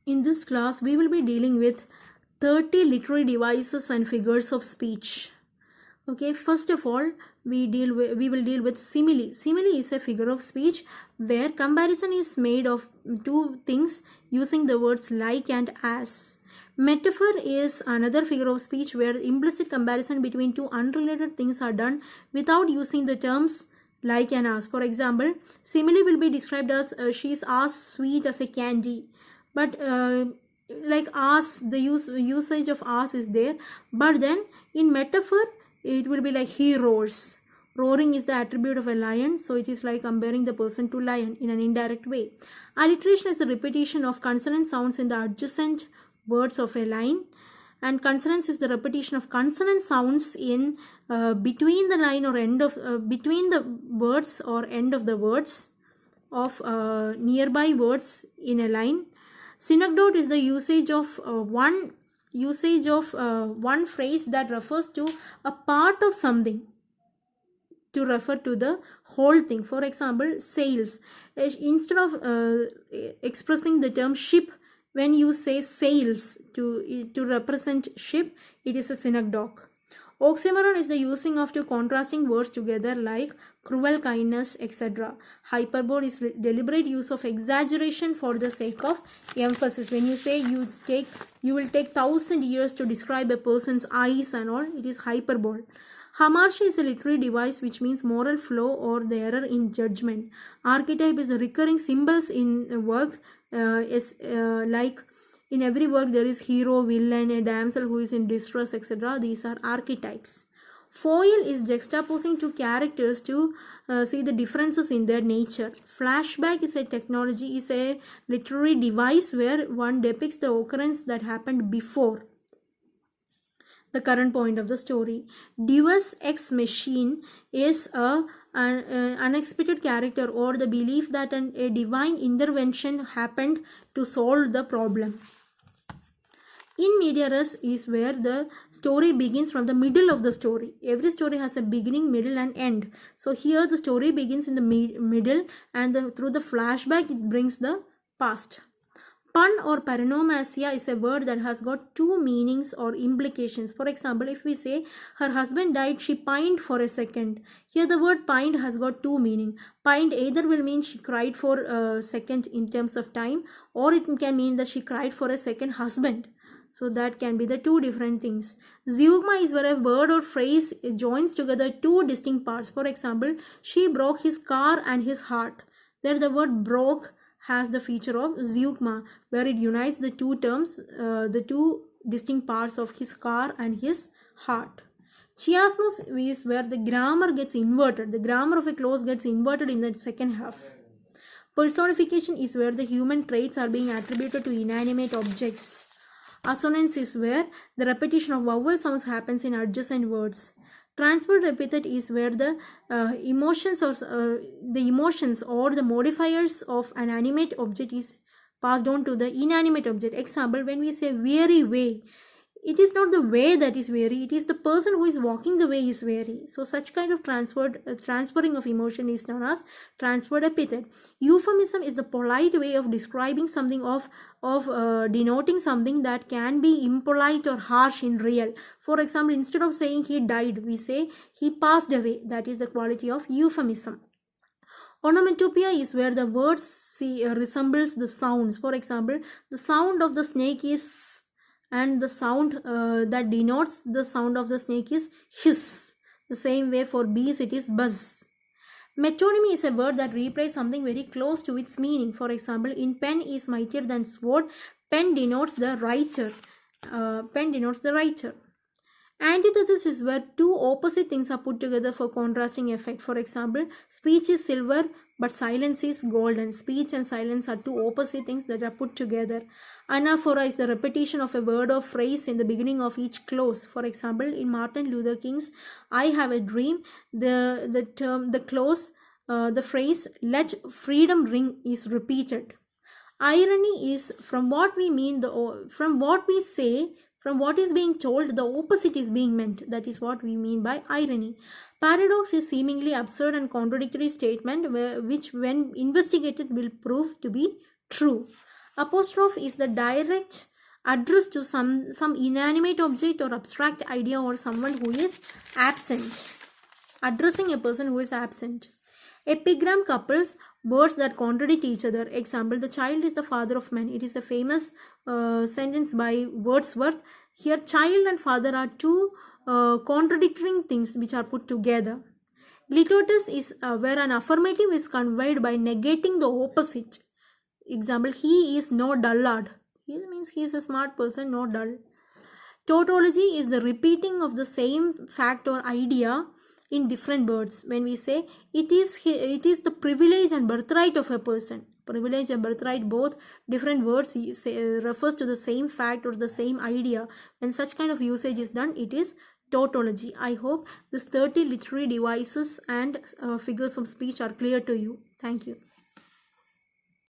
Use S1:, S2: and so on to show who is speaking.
S1: In this class, we will be dealing with 30 literary devices and figures of speech. Okay, first of all, we will deal with simile. Simile is a figure of speech where comparison is made of two things using the words like and as. Metaphor is another figure of speech where implicit comparison between two unrelated things are done without using the terms like and as. For example, simile will be described as she is as sweet as a candy, but like as the usage of as is there, but then in metaphor it will be like he roars. Roaring is the attribute of a lion, so it is like comparing the person to lion in an indirect way. Alliteration is the repetition of consonant sounds in the adjacent words of a line, and consonance is the repetition of consonant sounds in between the line or end of between the words or end of the words of nearby words in a line. Synecdoche is the usage of one phrase that refers to a part of something to refer to the whole thing. For example, sails. Instead of expressing the term ship, when you say sails to represent ship, it is a synecdoche. Oxymoron is the using of two contrasting words together like cruel kindness, etc. Hyperbole is deliberate use of exaggeration for the sake of emphasis. When you say you will take 1,000 years to describe a person's eyes and all, it is hyperbole. Hamartia is a literary device which means moral flaw or the error in judgment. Archetype is the recurring symbols in work, like in every work there is hero, villain, a damsel who is in distress, etc. These are archetypes. Foil is juxtaposing two characters to see the differences in their nature. Flashback is a literary device where one depicts the occurrence that happened before the current point of the story. Deus ex machina is an unexpected character or the belief that a divine intervention happened to solve the problem. In media res is where the story begins from the middle of the story. Every story has a beginning, middle and end. So here the story begins in the middle and through the flashback it brings the past. Pun or paronomasia is a word that has got two meanings or implications. For example, if we say her husband died, she pined for a second. Here the word pined has got two meanings. Pined either will mean she cried for a second in terms of time, or it can mean that she cried for a second husband. So that can be the two different things. Zeugma is where a word or phrase joins together two distinct parts. For example, she broke his car and his heart. There the word broke has the feature of zeugma, where it unites the two terms, the two distinct parts of his car and his heart. Chiasmus is where the grammar gets inverted. The grammar of a clause gets inverted in the second half. Personification is where the human traits are being attributed to inanimate objects. Assonance is where the repetition of vowel sounds happens in adjacent words. Transferred epithet is where the emotions or the modifiers of an animate object is passed on to the inanimate object. Example, when we say weary way, it is not the way that is weary, it is the person who is walking the way is weary. So such kind of transferring of emotion is known as transferred epithet. Euphemism is the polite way of describing something, of denoting something that can be impolite or harsh in real. For example, instead of saying he died, we say he passed away. That is the quality of euphemism. Onomatopoeia is where the words resembles the sounds. For example, the sound of the snake is, and the sound that denotes the sound of the snake is hiss. The same way for bees it is buzz. Metonymy is a word that replaces something very close to its meaning. For example, in pen is mightier than sword. Pen denotes the writer. Antithesis is where two opposite things are put together for contrasting effect. For example, speech is silver but silence is golden. Speech and silence are two opposite things that are put together. Anaphora is the repetition of a word or phrase in the beginning of each clause. For example, in Martin Luther King's I Have a Dream, the phrase let freedom ring is repeated. Irony is from what we mean, from what we say, from what is being told, the opposite is being meant. That is what we mean by irony. Paradox is seemingly absurd and contradictory statement which when investigated will prove to be true. Apostrophe is the direct address to some inanimate object or abstract idea or someone who is absent. Addressing a person who is absent. Epigram couples words that contradict each other. Example, the child is the father of men. It is a famous sentence by Wordsworth. Here, child and father are two contradicting things which are put together. Litotes is where an affirmative is conveyed by negating the opposite. Example, he is no dullard. He means he is a smart person, no dull. Tautology is the repeating of the same fact or idea in different words. When we say it is the privilege and birthright of a person. Privilege and birthright, both different words refers to the same fact or the same idea. When such kind of usage is done, it is tautology. I hope this 30 literary devices and figures of speech are clear to you. Thank you.